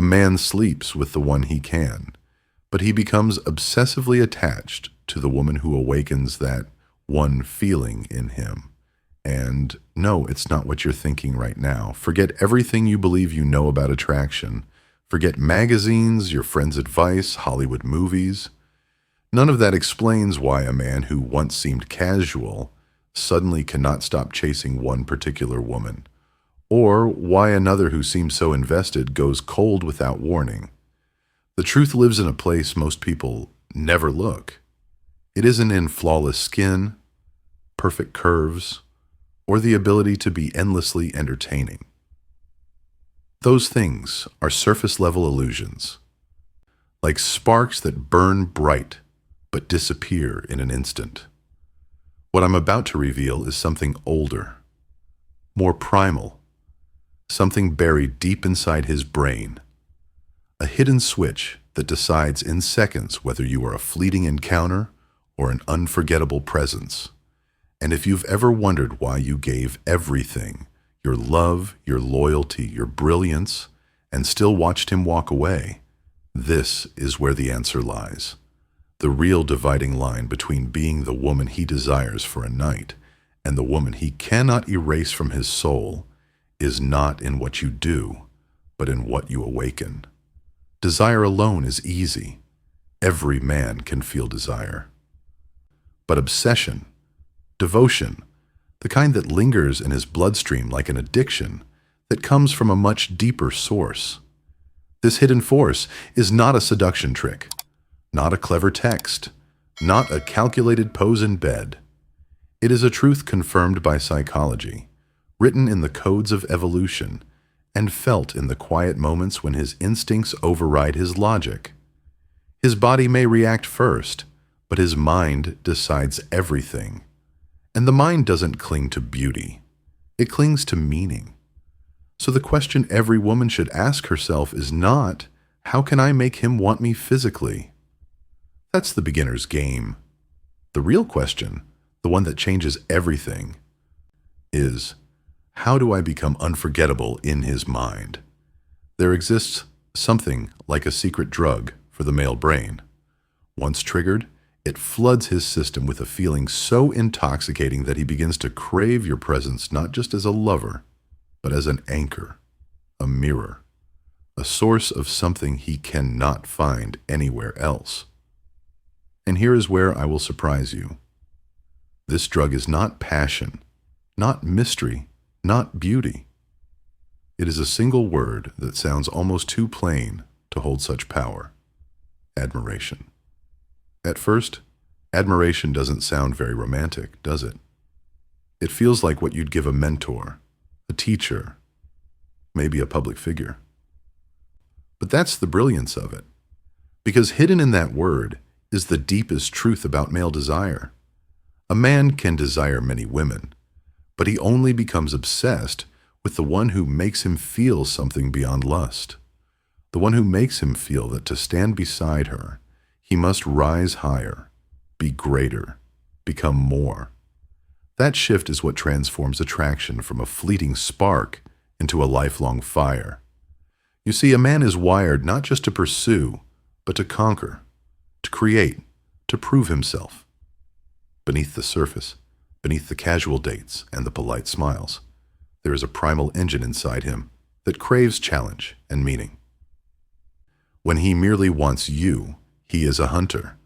A man sleeps with the one he can, but he becomes obsessively attached to the woman who awakens that one feeling in him. And no, it's not what you're thinking right now. Forget everything you believe you know about attraction. Forget magazines, your friends' advice, Hollywood movies. None of that explains why a man who once seemed casual suddenly cannot stop chasing one particular woman, or why another who seems so invested goes cold without warning. The truth lives in a place most people never look. It isn't in flawless skin, perfect curves, or the ability to be endlessly entertaining. Those things are surface-level illusions, like sparks that burn bright but disappear in an instant. What I'm about to reveal is something older, more primal, something buried deep inside his brain, a hidden switch that decides in seconds whether you are a fleeting encounter or an unforgettable presence. And if you've ever wondered why you gave everything, your love, your loyalty, your brilliance, and still watched him walk away, this is where the answer lies. The real dividing line between being the woman he desires for a night and the woman he cannot erase from his soul is not in what you do, but in what you awaken. Desire alone is easy. Every man can feel desire. But obsession, devotion, the kind that lingers in his bloodstream like an addiction, that comes from a much deeper source. This hidden force is not a seduction trick, not a clever text, not a calculated pose in bed. It is a truth confirmed by psychology, written in the codes of evolution, and felt in the quiet moments when his instincts override his logic. His body may react first, but his mind decides everything. And the mind doesn't cling to beauty. It clings to meaning. So the question every woman should ask herself is not, how can I make him want me physically? That's the beginner's game. The real question, the one that changes everything, is, how do I become unforgettable in his mind? There exists something like a secret drug for the male brain. Once triggered, it floods his system with a feeling so intoxicating that he begins to crave your presence not just as a lover, but as an anchor, a mirror, a source of something he cannot find anywhere else. And here is where I will surprise you. This drug is not passion, not mystery, not beauty. It is a single word that sounds almost too plain to hold such power: admiration. At first, admiration doesn't sound very romantic, does it? It feels like what you'd give a mentor, a teacher, maybe a public figure. But that's the brilliance of it, because hidden in that word is the deepest truth about male desire. A man can desire many women, but he only becomes obsessed with the one who makes him feel something beyond lust, the one who makes him feel that to stand beside her, he must rise higher, be greater, become more. That shift is what transforms attraction from a fleeting spark into a lifelong fire. You see, a man is wired not just to pursue, but to conquer, to create, to prove himself. Beneath the surface, beneath the casual dates and the polite smiles, there is a primal engine inside him that craves challenge and meaning. When he merely wants you, he is a hunter.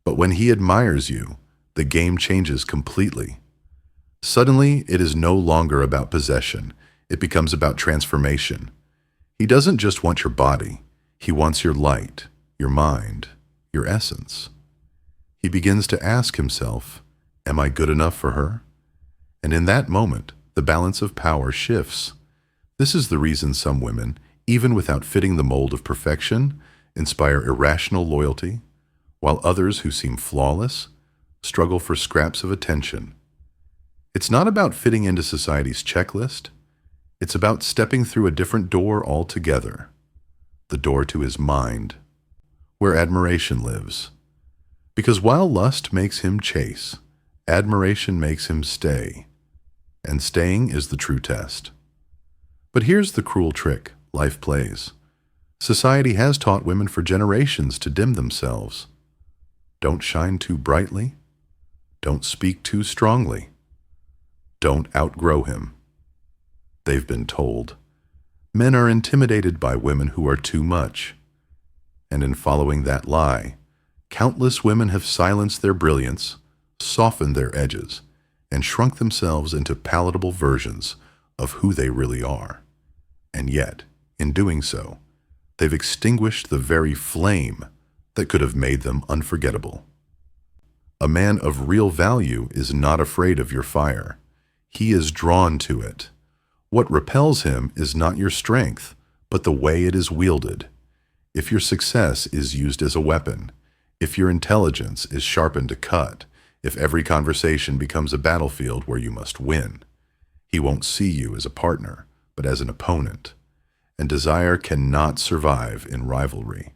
But when he admires you, the game changes completely. Suddenly, it is no longer about possession. It becomes about transformation. He doesn't just want your body. He wants your light, your mind, your essence. He begins to ask himself, am I good enough for her? And in that moment, the balance of power shifts. This is the reason some women, even without fitting the mold of perfection, inspire irrational loyalty, while others who seem flawless struggle for scraps of attention. It's not about fitting into society's checklist. It's about stepping through a different door altogether, the door to his mind, where admiration lives. Because while lust makes him chase, admiration makes him stay, and staying is the true test. But here's the cruel trick life plays. Society has taught women for generations to dim themselves. Don't shine too brightly. Don't speak too strongly. Don't outgrow him. They've been told. Men are intimidated by women who are too much. And in following that lie, countless women have silenced their brilliance, softened their edges, and shrunk themselves into palatable versions of who they really are. And yet, in doing so, they've extinguished the very flame that could have made them unforgettable. A man of real value is not afraid of your fire. He is drawn to it. What repels him is not your strength, but the way it is wielded. If your success is used as a weapon, if your intelligence is sharpened to cut, if every conversation becomes a battlefield where you must win, he won't see you as a partner, but as an opponent. And desire cannot survive in rivalry.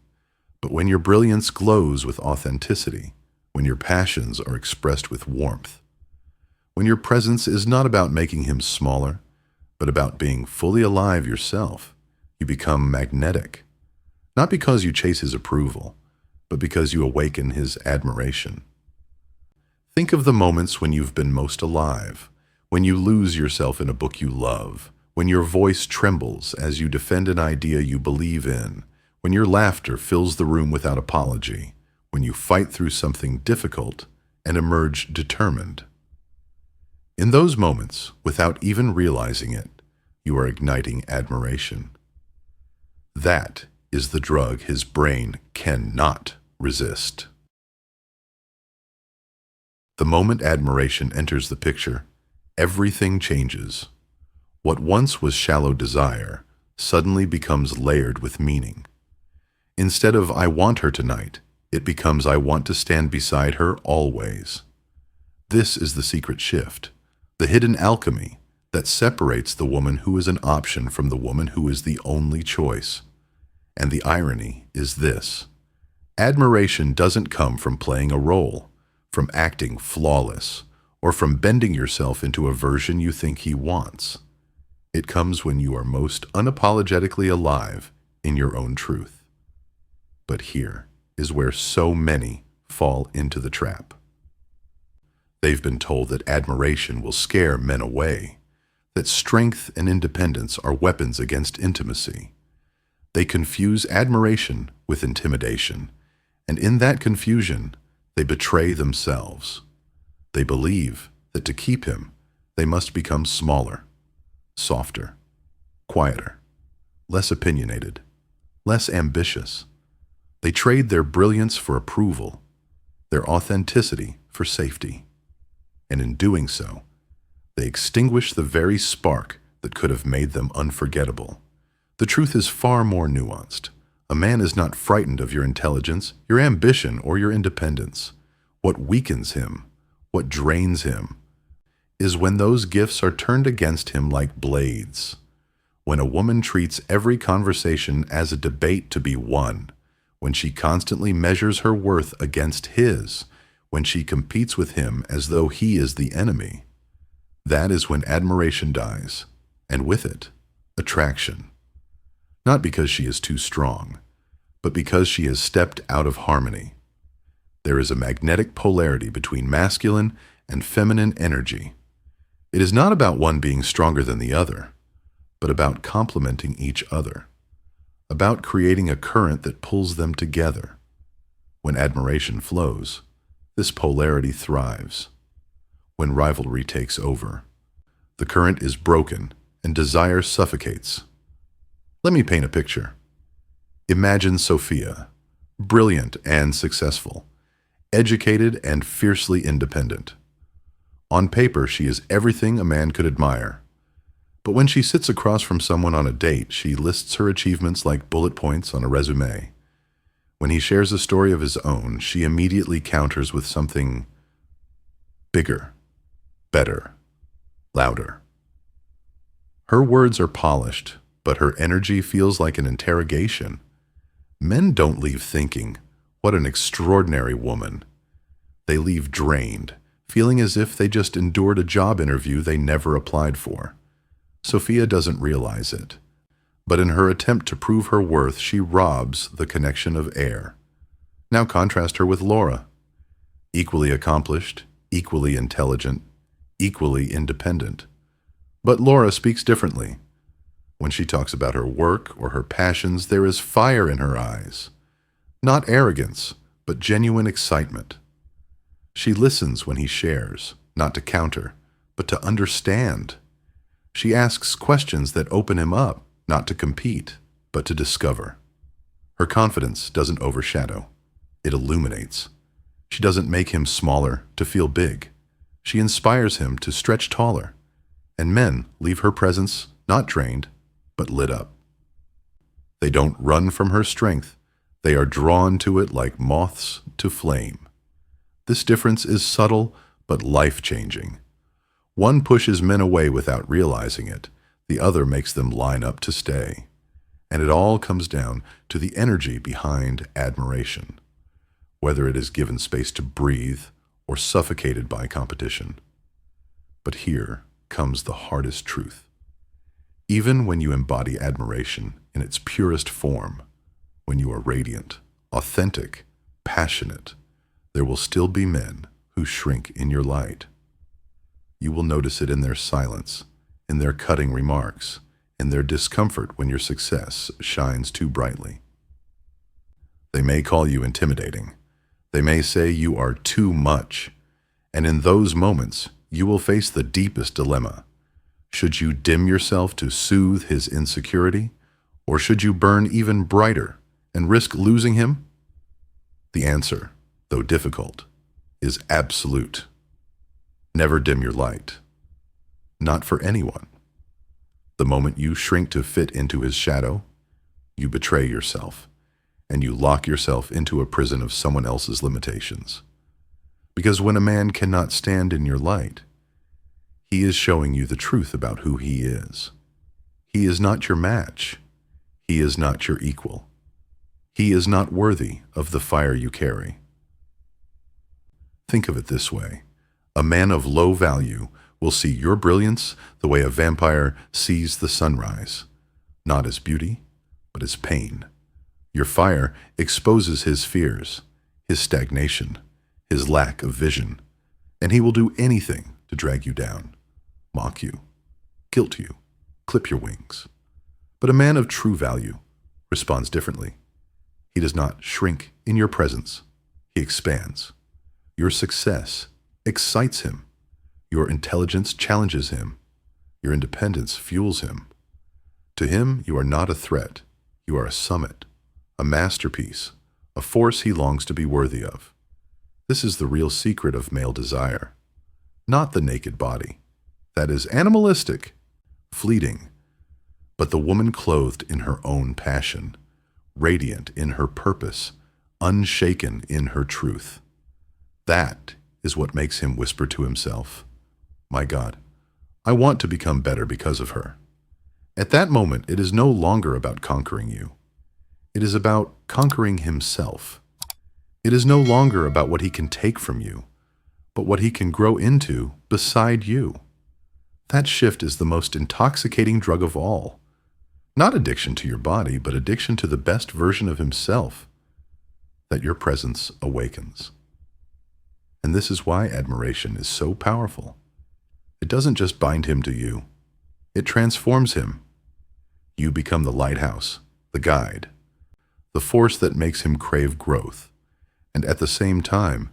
But when your brilliance glows with authenticity, when your passions are expressed with warmth, when your presence is not about making him smaller, but about being fully alive yourself, you become magnetic. Not because you chase his approval, but because you awaken his admiration. Think of the moments when you've been most alive, when you lose yourself in a book you love, when your voice trembles as you defend an idea you believe in, when your laughter fills the room without apology, when you fight through something difficult and emerge determined. In those moments, without even realizing it, you are igniting admiration. That is the drug his brain cannot resist. The moment admiration enters the picture, everything changes. What once was shallow desire suddenly becomes layered with meaning. Instead of "I want her tonight," it becomes "I want to stand beside her always." This is the secret shift, the hidden alchemy that separates the woman who is an option from the woman who is the only choice. And the irony is this: admiration doesn't come from playing a role, from acting flawless, or from bending yourself into a version you think he wants. It comes when you are most unapologetically alive in your own truth. But here is where so many fall into the trap. They've been told that admiration will scare men away, that strength and independence are weapons against intimacy. They confuse admiration with intimidation, and in that confusion, they betray themselves. They believe that to keep him, they must become smaller, softer, quieter, less opinionated, less ambitious. They trade their brilliance for approval, their authenticity for safety. And in doing so, they extinguish the very spark that could have made them unforgettable. The truth is far more nuanced. A man is not frightened of your intelligence, your ambition, or your independence. What weakens him, what drains him, is when those gifts are turned against him like blades. When a woman treats every conversation as a debate to be won, when she constantly measures her worth against his, when she competes with him as though he is the enemy, that is when admiration dies, and with it, attraction. Not because she is too strong, but because she has stepped out of harmony. There is a magnetic polarity between masculine and feminine energy. It is not about one being stronger than the other, but about complementing each other, about creating a current that pulls them together. When admiration flows, this polarity thrives. When rivalry takes over, the current is broken and desire suffocates. Let me paint a picture. Imagine Sophia, brilliant and successful, educated and fiercely independent. On paper, she is everything a man could admire. But when she sits across from someone on a date, she lists her achievements like bullet points on a resume. When he shares a story of his own, she immediately counters with something bigger, better, louder. Her words are polished, but her energy feels like an interrogation. Men don't leave thinking, "What an extraordinary woman." They leave drained, feeling as if they just endured a job interview they never applied for. Sophia doesn't realize it, But in her attempt to prove her worth, she robs the connection of air. Now contrast her with Laura. Equally accomplished, equally intelligent, equally independent. But Laura speaks differently. When she talks about her work or her passions, there is fire in her eyes. Not arrogance, but genuine excitement. She listens when he shares, not to counter, but to understand. She asks questions that open him up, not to compete, but to discover. Her confidence doesn't overshadow. It illuminates. She doesn't make him smaller to feel big. She inspires him to stretch taller. And men leave her presence not drained, but lit up. They don't run from her strength. They are drawn to it like moths to flame. This difference is subtle but life-changing. One pushes men away without realizing it. The other makes them line up to stay. And it all comes down to the energy behind admiration, whether it is given space to breathe or suffocated by competition. But here comes the hardest truth. Even when you embody admiration in its purest form, when you are radiant, authentic, passionate, there will still be men who shrink in your light. You will notice it in their silence, in their cutting remarks, in their discomfort when your success shines too brightly. They may call you intimidating. They may say you are too much. And in those moments, you will face the deepest dilemma. Should you dim yourself to soothe his insecurity, or should you burn even brighter and risk losing him? The answer, though difficult, is absolute. Never dim your light. Not for anyone. The moment you shrink to fit into his shadow, you betray yourself, and you lock yourself into a prison of someone else's limitations. Because when a man cannot stand in your light, he is showing you the truth about who he is. He is not your match. He is not your equal. He is not worthy of the fire you carry. Think of it this way. A man of low value will see your brilliance the way a vampire sees the sunrise, not as beauty, but as pain. Your fire exposes his fears, his stagnation, his lack of vision, and he will do anything to drag you down, mock you, guilt you, clip your wings. But a man of true value responds differently. He does not shrink in your presence. He expands. Your success excites him. Your intelligence challenges him. Your independence fuels him. To him, you are not a threat. You are a summit, a masterpiece, a force he longs to be worthy of. This is the real secret of male desire. Not the naked body. That is animalistic, fleeting. But the woman clothed in her own passion, radiant in her purpose, unshaken in her truth. That is what makes him whisper to himself, "My God, I want to become better because of her." At that moment, it is no longer about conquering you. It is about conquering himself. It is no longer about what he can take from you, but what he can grow into beside you. That shift is the most intoxicating drug of all. Not addiction to your body, but addiction to the best version of himself that your presence awakens. And this is why admiration is so powerful. It doesn't just bind him to you. It transforms him. You become the lighthouse, the guide, the force that makes him crave growth. And at the same time,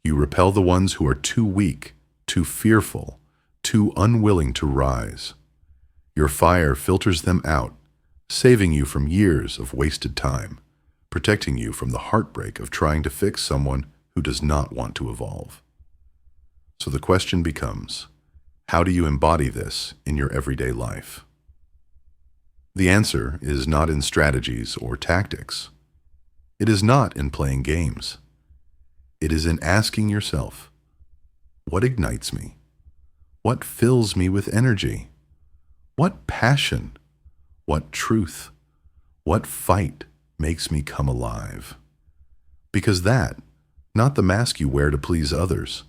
you repel the ones who are too weak, too fearful, too unwilling to rise. Your fire filters them out, saving you from years of wasted time, protecting you from the heartbreak of trying to fix someone who does not want to evolve. So the question becomes, how do you embody this in your everyday life? The answer is not in strategies or tactics. It is not in playing games. It is in asking yourself, what ignites me? What fills me with energy? What passion? What truth? What fight makes me come alive? Because that, not the mask you wear to please others,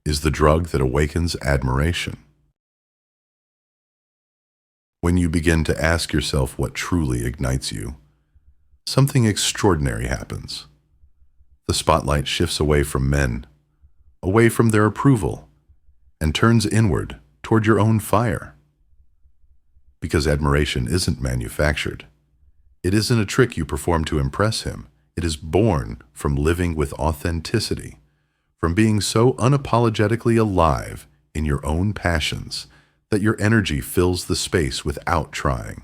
is the drug that awakens admiration. When you begin to ask yourself what truly ignites you, something extraordinary happens. The spotlight shifts away from men, away from their approval, and turns inward toward your own fire. Because admiration isn't manufactured. It isn't a trick you perform to impress him. It is born from living with authenticity, from being so unapologetically alive in your own passions that your energy fills the space without trying.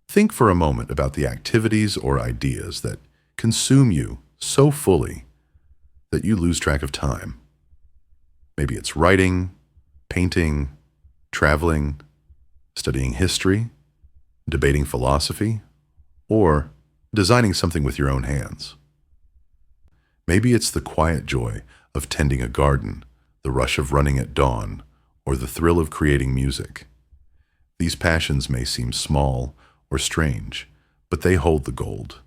Think for a moment about the activities or ideas that consume you so fully that you lose track of time. Maybe it's writing, painting, traveling, studying history, debating philosophy, or designing something with your own hands. Maybe it's the quiet joy of tending a garden, the rush of running at dawn, or the thrill of creating music. These passions may seem small or strange, but they hold the gold.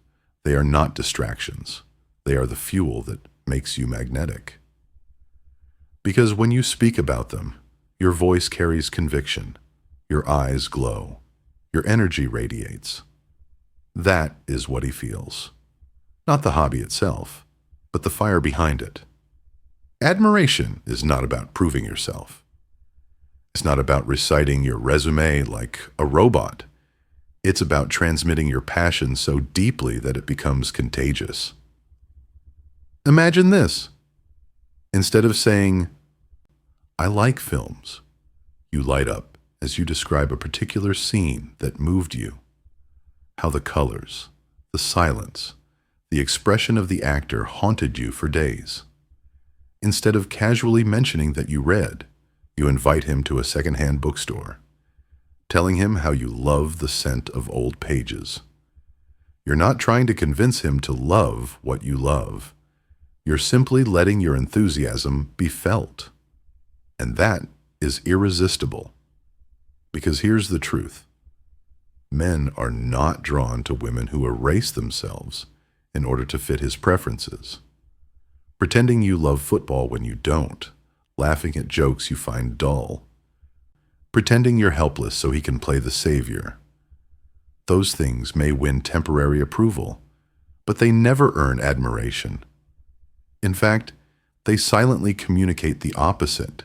They are not distractions. They are the fuel that makes you magnetic. Because when you speak about them, your voice carries conviction, your eyes glow, your energy radiates. That is what he feels. Not the hobby itself, but the fire behind it. Admiration is not about proving yourself. It's not about reciting your resume like a robot. It's about transmitting your passion so deeply that it becomes contagious. Imagine this. Instead of saying, "I like films," you light up as you describe a particular scene that moved you. How the colors, the silence, the expression of the actor haunted you for days. Instead of casually mentioning that you read, you invite him to a secondhand bookstore, telling him how you love the scent of old pages. You're not trying to convince him to love what you love. You're simply letting your enthusiasm be felt. And that is irresistible. Because here's the truth. Men are not drawn to women who erase themselves in order to fit his preferences. Pretending you love football when you don't, laughing at jokes you find dull. Pretending you're helpless so he can play the savior. Those things may win temporary approval, but they never earn admiration. In fact, they silently communicate the opposite,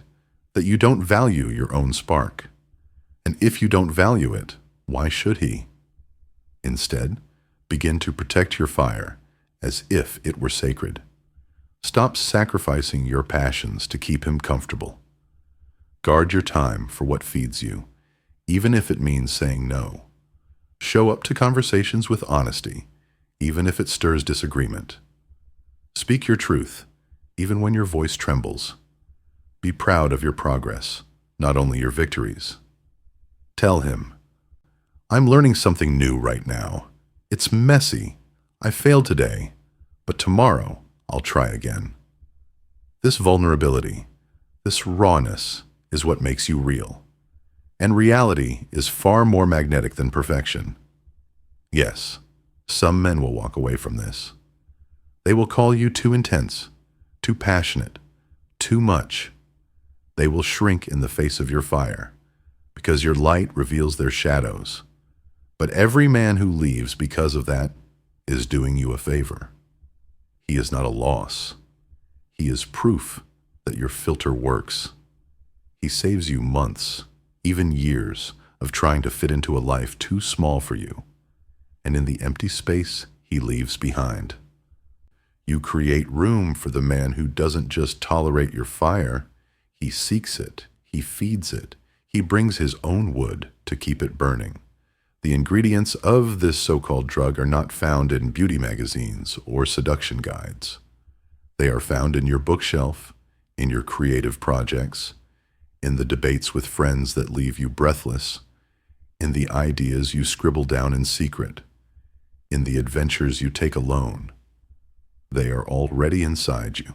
that you don't value your own spark. And if you don't value it, why should he? Instead, begin to protect your fire as if it were sacred. Stop sacrificing your passions to keep him comfortable. Guard your time for what feeds you, even if it means saying no. Show up to conversations with honesty, even if it stirs disagreement. Speak your truth, even when your voice trembles. Be proud of your progress, not only your victories. Tell him, "I'm learning something new right now. It's messy. I failed today, but tomorrow I'll try again." This vulnerability, this rawness, is what makes you real. And reality is far more magnetic than perfection. Yes, some men will walk away from this. They will call you too intense, too passionate, too much. They will shrink in the face of your fire, because your light reveals their shadows. But every man who leaves because of that is doing you a favor. He is not a loss. He is proof that your filter works. He saves you months, even years, of trying to fit into a life too small for you. And in the empty space he leaves behind, you create room for the man who doesn't just tolerate your fire. He seeks it. He feeds it. He brings his own wood to keep it burning. The ingredients of this so-called drug are not found in beauty magazines or seduction guides. They are found in your bookshelf, in your creative projects, in the debates with friends that leave you breathless, in the ideas you scribble down in secret, in the adventures you take alone. They are already inside you,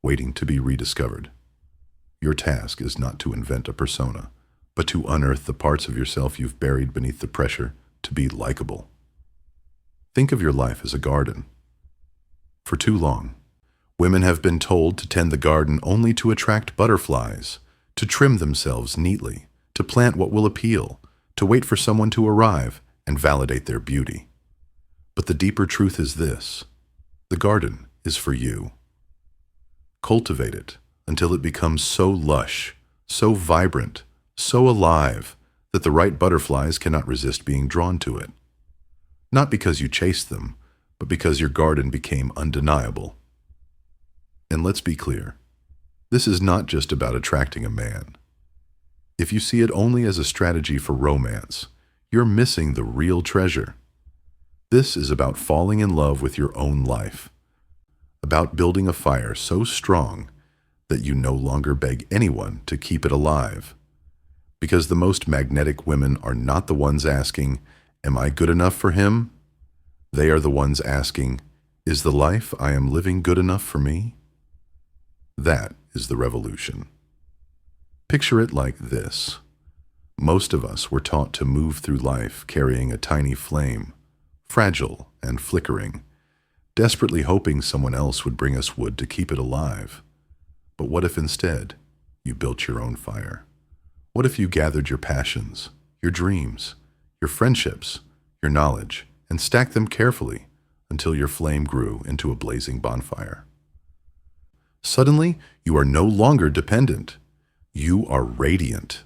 waiting to be rediscovered. Your task is not to invent a persona, but to unearth the parts of yourself you've buried beneath the pressure to be likable. Think of your life as a garden. For too long, women have been told to tend the garden only to attract butterflies, to trim themselves neatly, to plant what will appeal, to wait for someone to arrive and validate their beauty. But the deeper truth is this: the garden is for you. Cultivate it until it becomes so lush, so vibrant, so alive that the right butterflies cannot resist being drawn to it. Not because you chased them, but because your garden became undeniable. And let's be clear, this is not just about attracting a man. If you see it only as a strategy for romance, you're missing the real treasure. This is about falling in love with your own life, about building a fire so strong that you no longer beg anyone to keep it alive. Because the most magnetic women are not the ones asking, "Am I good enough for him?" They are the ones asking, "Is the life I am living good enough for me?" That is the revolution. Picture it like this. Most of us were taught to move through life carrying a tiny flame, fragile and flickering, desperately hoping someone else would bring us wood to keep it alive. But what if instead you built your own fire? What if you gathered your passions, your dreams, your friendships, your knowledge, and stacked them carefully until your flame grew into a blazing bonfire? Suddenly, you are no longer dependent. You are radiant.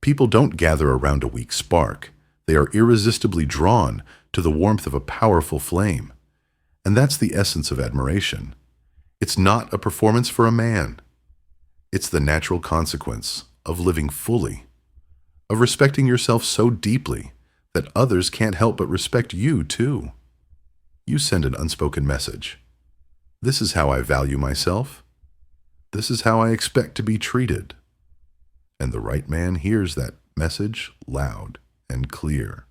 People don't gather around a weak spark. They are irresistibly drawn to the warmth of a powerful flame. And that's the essence of admiration. It's not a performance for a man. It's the natural consequence of living fully, of respecting yourself so deeply that others can't help but respect you too. You send an unspoken message. This is how I value myself. This is how I expect to be treated. And the right man hears that message loud and clear.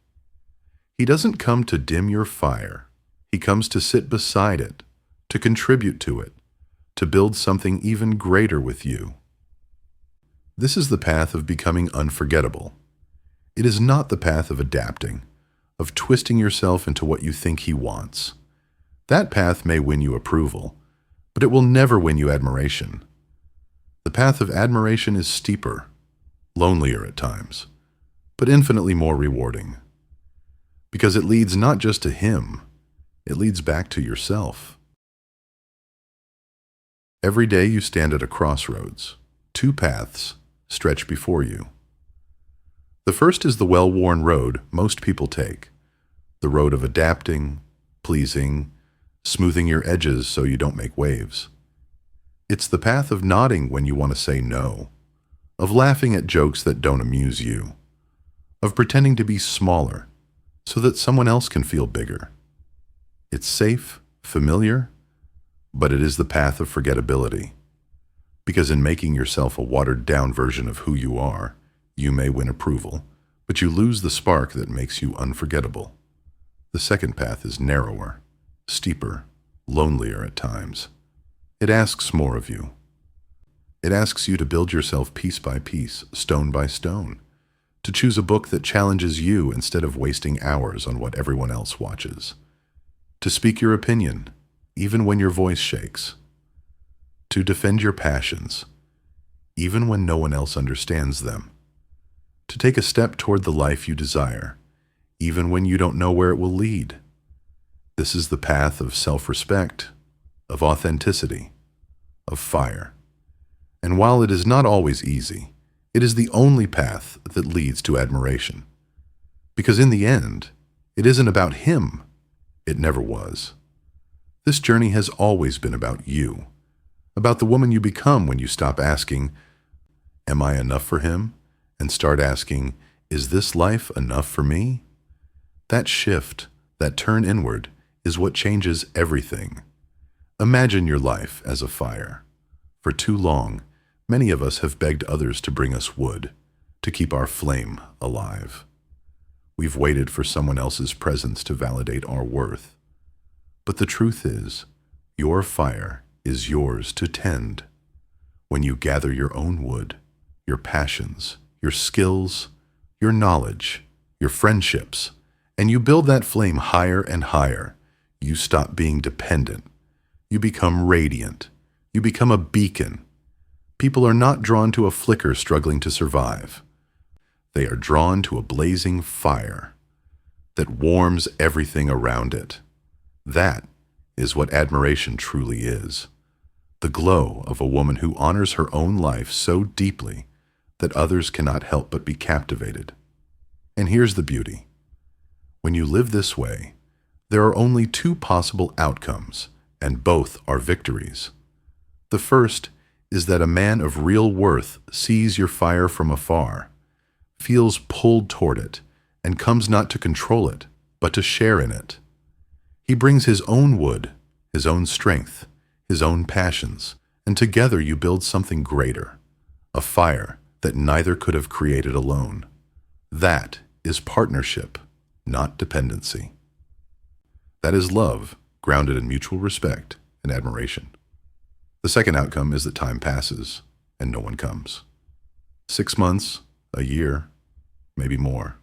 He doesn't come to dim your fire. He comes to sit beside it, to contribute to it, to build something even greater with you. This is the path of becoming unforgettable. It is not the path of adapting, of twisting yourself into what you think he wants. That path may win you approval, but it will never win you admiration. The path of admiration is steeper, lonelier at times, but infinitely more rewarding. Because it leads not just to him, it leads back to yourself. Every day you stand at a crossroads. Two paths stretch before you. The first is the well-worn road most people take, the road of adapting, pleasing, smoothing your edges so you don't make waves. It's the path of nodding when you want to say no, of laughing at jokes that don't amuse you, of pretending to be smaller so that someone else can feel bigger. It's safe, familiar, but it is the path of forgettability. Because in making yourself a watered-down version of who you are, you may win approval, but you lose the spark that makes you unforgettable. The second path is narrower, steeper, lonelier at times. It asks more of you. It asks you to build yourself piece by piece, stone by stone, to choose a book that challenges you instead of wasting hours on what everyone else watches, to speak your opinion, even when your voice shakes, to defend your passions, even when no one else understands them, to take a step toward the life you desire, even when you don't know where it will lead. This is the path of self-respect, of authenticity, of fire. And while it is not always easy, it is the only path that leads to admiration. Because in the end, it isn't about him. It never was. This journey has always been about you, about the woman you become when you stop asking, "Am I enough for him?" and start asking, "Is this life enough for me?" That shift, that turn inward, is what changes everything. Imagine your life as a fire. For too long, many of us have begged others to bring us wood, to keep our flame alive. We've waited for someone else's presence to validate our worth. But the truth is, your fire is yours to tend. When you gather your own wood, your passions, your skills, your knowledge, your friendships, and you build that flame higher and higher, you stop being dependent. You become radiant. You become a beacon. People are not drawn to a flicker struggling to survive. They are drawn to a blazing fire that warms everything around it. That is what admiration truly is. The glow of a woman who honors her own life so deeply that others cannot help but be captivated. And here's the beauty. When you live this way, there are only two possible outcomes, and both are victories. The first is that a man of real worth sees your fire from afar, feels pulled toward it, and comes not to control it, but to share in it. He brings his own wood, his own strength, his own passions, and together you build something greater, a fire that neither could have created alone. That is partnership, not dependency. That is love, grounded in mutual respect and admiration. The second outcome is that time passes and no one comes. 6 months, a year, maybe more.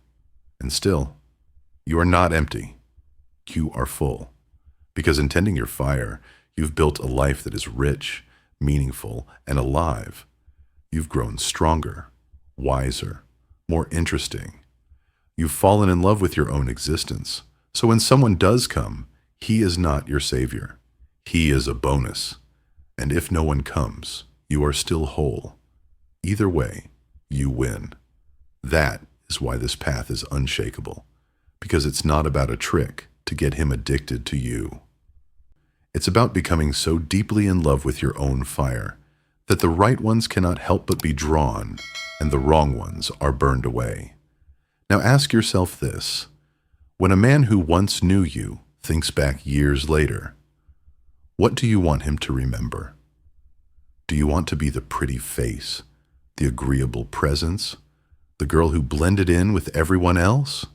And still, you are not empty. You are full. Because in tending your fire, you've built a life that is rich, meaningful, and alive. You've grown stronger, wiser, more interesting. You've fallen in love with your own existence. So when someone does come, he is not your savior. He is a bonus. And if no one comes, you are still whole. Either way, you win. That is why this path is unshakable. Because it's not about a trick to get him addicted to you. It's about becoming so deeply in love with your own fire that the right ones cannot help but be drawn and the wrong ones are burned away. Now ask yourself this. When a man who once knew you thinks back years later, what do you want him to remember? Do you want to be the pretty face, the agreeable presence, the girl who blended in with everyone else?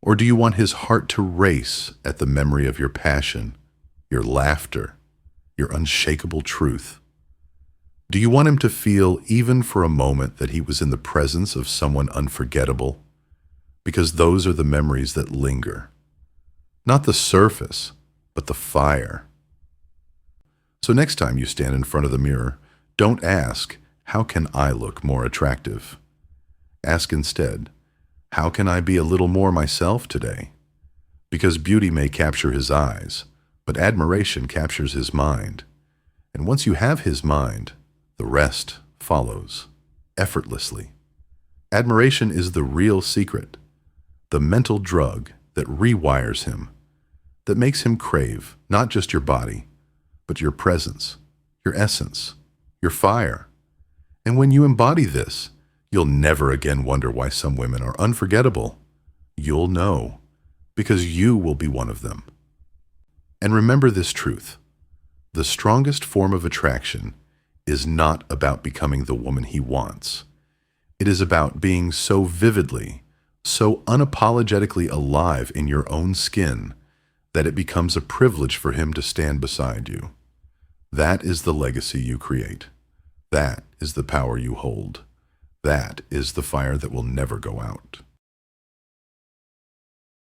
Or do you want his heart to race at the memory of your passion, your laughter, your unshakable truth? Do you want him to feel, even for a moment, that he was in the presence of someone unforgettable? Because those are the memories that linger. Not the surface, but the fire. So next time you stand in front of the mirror, don't ask, how can I look more attractive? Ask instead, how can I be a little more myself today? Because beauty may capture his eyes, but admiration captures his mind. And once you have his mind, the rest follows, effortlessly. Admiration is the real secret, the mental drug that rewires him, that makes him crave not just your body, but your presence, your essence, your fire. And when you embody this, you'll never again wonder why some women are unforgettable. You'll know, because you will be one of them. And remember this truth. The strongest form of attraction is not about becoming the woman he wants. It is about being so vividly, so unapologetically alive in your own skin that it becomes a privilege for him to stand beside you. That is the legacy you create. That is the power you hold. That is the fire that will never go out.